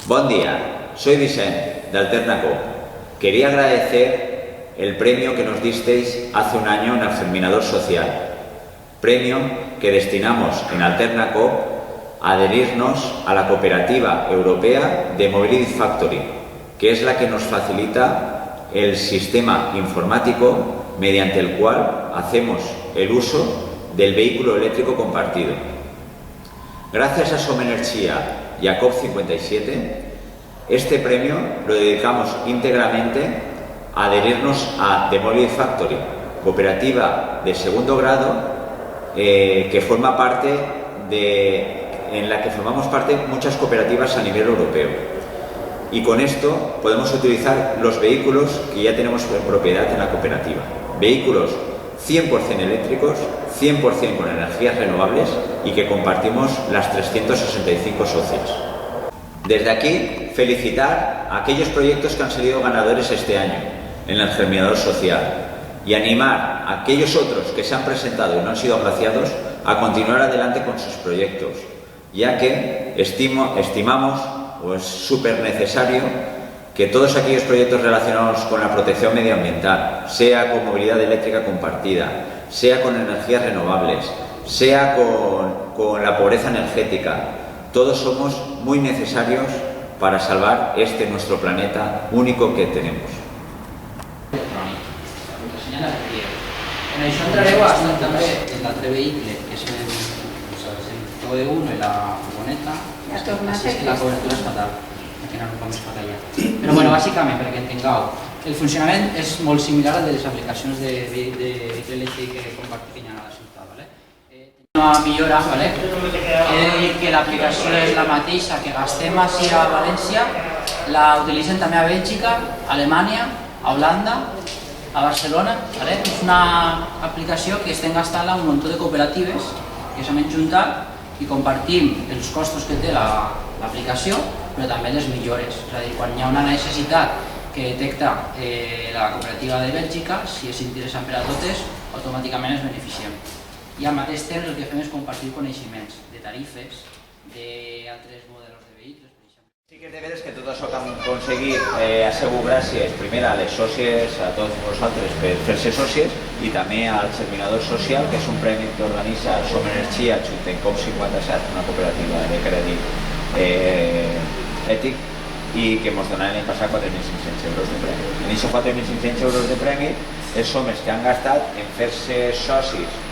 Buen día, soy Vicente, de Alternaco. Quería agradecer el premio que nos disteis hace un año en el Germinador Social. Premio que destinamos en Alternaco a adherirnos a la cooperativa europea de Mobility Factory, que es la que nos facilita el sistema informático mediante el cual hacemos el uso del vehículo eléctrico compartido. Gracias a Somenergia y a COP57, este premio lo dedicamos íntegramente a adherirnos a The Mobility Factory, cooperativa de segundo grado en la que formamos parte muchas cooperativas a nivel europeo. Y con esto podemos utilizar los vehículos que ya tenemos en propiedad en la cooperativa. Vehículos 100% eléctricos, 100% con energías renovables y que compartimos las 365 socios. Desde aquí, felicitar a aquellos proyectos que han salido ganadores este año en el Germinador Social y animar a aquellos otros que se han presentado y no han sido agraciados a continuar adelante con sus proyectos, ya que estimamos, o es súper necesario, que todos aquellos proyectos relacionados con la protección medioambiental, sea con movilidad eléctrica compartida, sea con energías renovables, sea con la pobreza energética, todos somos muy necesarios para salvar este nuestro planeta único que tenemos. En això entrareu bastant també en l'altre vehicle, que és el TOE1 i la furgoneta, és que la cobertura és fatal, perquè no com es fa allà. Però bueno, bàsicament, perquè entengueu, el funcionament és molt similar al de les aplicacions de vehicle elèctric compartit que hi ha a la ciutat. Una millora, he de dir que l'aplicació és la mateixa que gastem així a València, la utilitzen també a Bèlgica, a Alemanya, a Holanda, a Barcelona. És una aplicació que estem gastant-la un munt de cooperatives que s'han juntat i compartim els costos que té l'aplicació, però també les millores. És a dir, quan hi ha una necessitat que detecta la cooperativa de Bèlgica, si és interessant per a totes, automàticament ens beneficiem. I al mateix temps el que fem és compartir coneixements de tarifes, d'altres modelos de vehicles, per exemple. Sí que és de veres que tot això que hem aconseguit ha sigut gràcies primer a les sòcies, a tots vosaltres per fer-se sòcies, i també al Germinador Social, que és un premi que organitza Somenergia junt amb COP57, una cooperativa de crèdit ètic, i que ens donaran l'any passat 4.500 euros de premi. En aquests 4.500 euros de premi són els que han gastat en fer-se socis